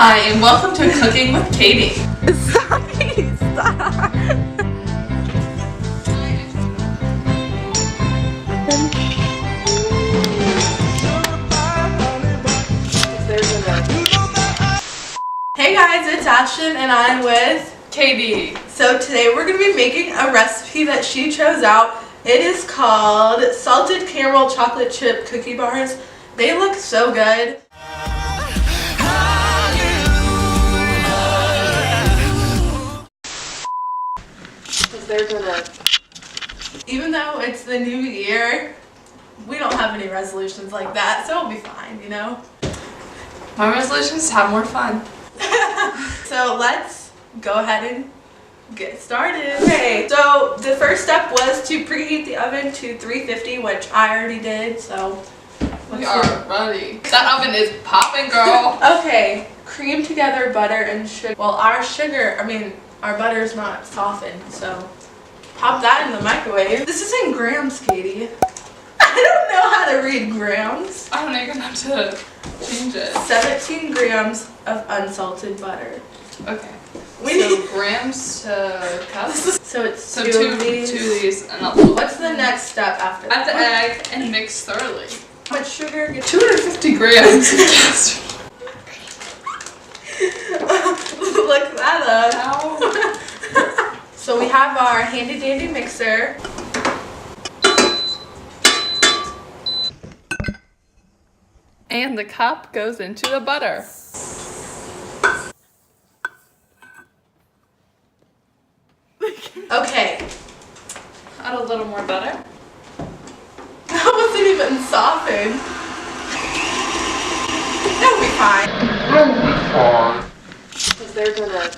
Hi, and welcome to Cooking with Katie. Stop. Hey guys, it's Ashton and I'm with Katie. So today we're going to be making a recipe that she chose out. It is called salted caramel chocolate chip cookie bars. They look so good. Even though it's the new year, we don't have any resolutions like that, so it'll be fine, you know? My resolution is to have more fun. So let's go ahead and get started. Okay, so the first step was to preheat the oven to 350, which I already did, so We are ready. That oven is popping, girl. Okay, cream together butter and sugar. Well, our butter's not softened, so pop that in the microwave. This is in grams, Katie. I don't know how to read grams. I don't even have to change it. 17 grams of unsalted butter. Okay. So grams to cups. So it's So two of of these. these and a little. What's the next step after Add the that? egg and mix thoroughly. How much sugar? 250 grams. Look that up. Ow. So we have our handy dandy mixer. And the cup goes into the butter. Okay. Add a little more butter. That wasn't even softened. That'll be fine. Because they're gonna.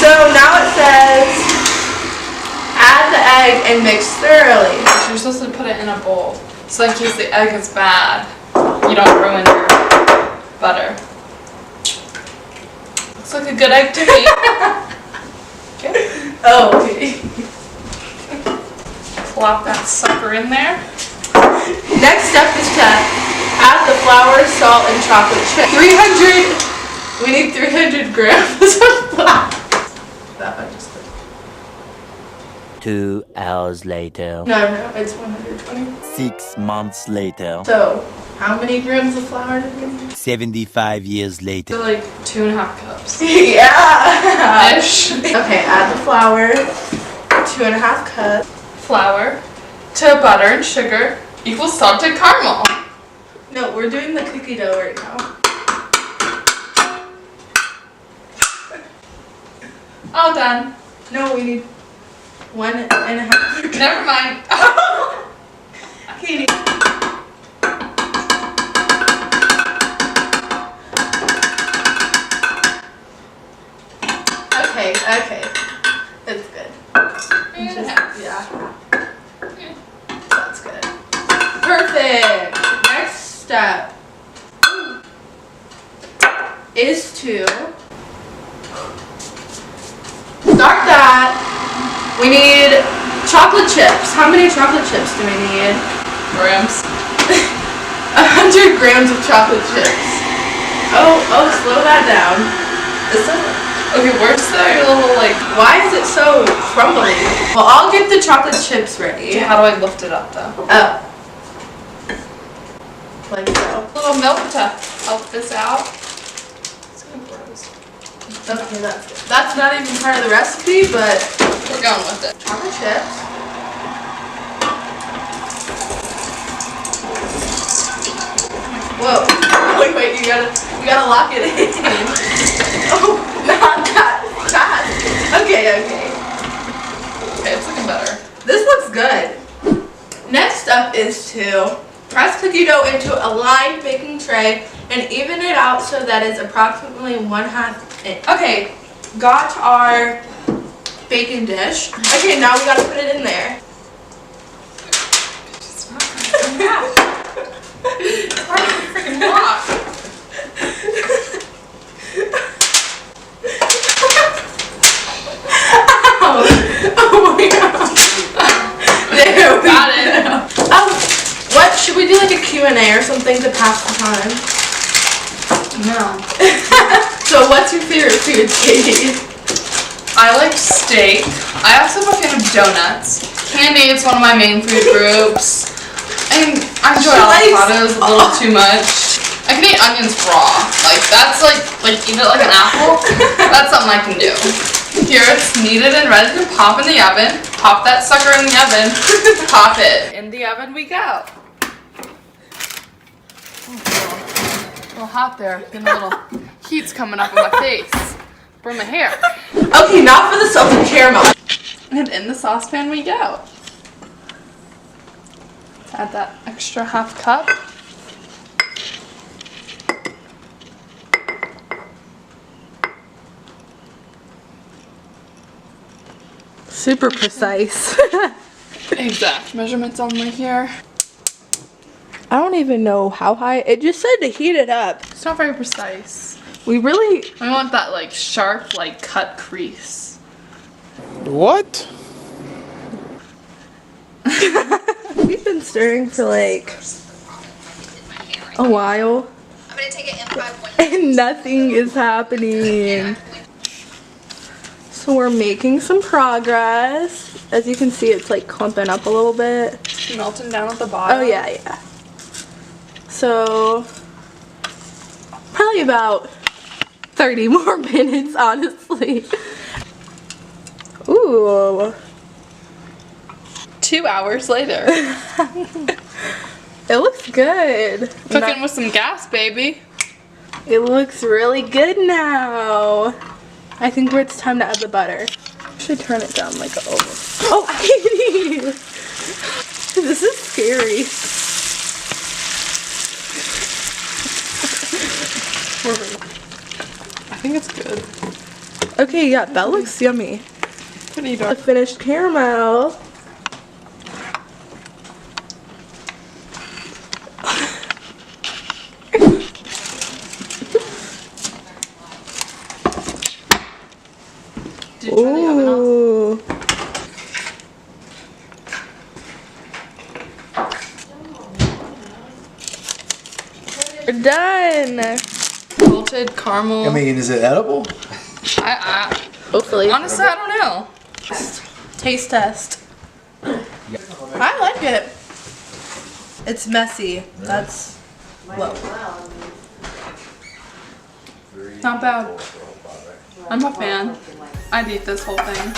So now it says add the egg and mix thoroughly. You're supposed to put it in a bowl. So in case the egg is bad, you don't ruin your butter. Looks like a good egg to me. Okay. Oh, okay. Plop that sucker in there. Next step is to add the flour, salt, and chocolate chip. We need 300 grams of flour. That one just 2 hours later. No, it's 120. 6 months later. So, how many grams of flour did we need? 75 years later. So like 2.5 cups. Yeah! Ish. Okay, add the flour, 2.5 cups. Flour to butter and sugar equals salted caramel. No, we're doing the cookie dough right now. All done. No, we need 1.5. Never mind. Katie. Okay. That's good. Yeah. That's good. Perfect. Next step is to start that. We need chocolate chips. How many chocolate chips do we need? Grams. 100 grams of chocolate chips. Oh, slow that down. Okay, where's the little like? Why is it so crumbly? Well, I'll get the chocolate chips ready. How do I lift it up though? Up. Like so. A little milk to help this out. It's kind of gross. Okay, that's good. That's not even part of the recipe, but We're going with it. chocolate chips. Whoa. Wait, you gotta lock it in. Oh, not that fast. Okay. Okay, it's looking better. This looks good. Next up is to press cookie dough into a lined baking tray and even it out so that it's approximately 1/2 inch. Okay, got our baking dish. Okay, now we gotta put it in there. It's not gonna come out. It's hard to freaking walk. Oh my god. There we Got it. go. Oh, what? Should we do like a Q&A or something to pass the time? know. So what's your favorite food, Katie? I like steak. I also am a fan of donuts. Candy is one of my main food groups. I enjoy avocados a little too much. I can eat onions raw. Like that's like eat it like an apple. That's something I can do. Here it's kneaded and ready to pop in the oven. Pop that sucker in the oven. Pop it. In the oven we go. Oh, a little hot there. Getting a little heat's coming up on my face. Burn my hair. Okay, now for the salted caramel. And in the saucepan we go. Let's add that extra half cup. Super precise. Exact measurements on my here. I don't even know how high. It just said to heat it up. It's not very precise. We really... I want that like sharp, like cut crease. What? We've been stirring for like a while. I'm gonna take it in 5 1. And nothing is happening. So we're making some progress. As you can see, it's like clumping up a little bit. Melting down at the bottom. Oh yeah, yeah. So probably about 30 more minutes, honestly. Ooh. 2 hours later. It looks good. Cooking with some gas, baby. It looks really good now. I think it's time to add the butter. I should turn it down like a over. Oh, Katie! This is scary. I think it's good. Okay, yeah, that looks yummy. What are you The doing? finished caramel. Did you turn the oven off? Ooh. We're done. Salted caramel. I mean, is it edible? Hopefully. Honestly, I don't know. Taste test. I like it. It's messy. That's low. Not bad. I'm a fan. I'd eat this whole thing.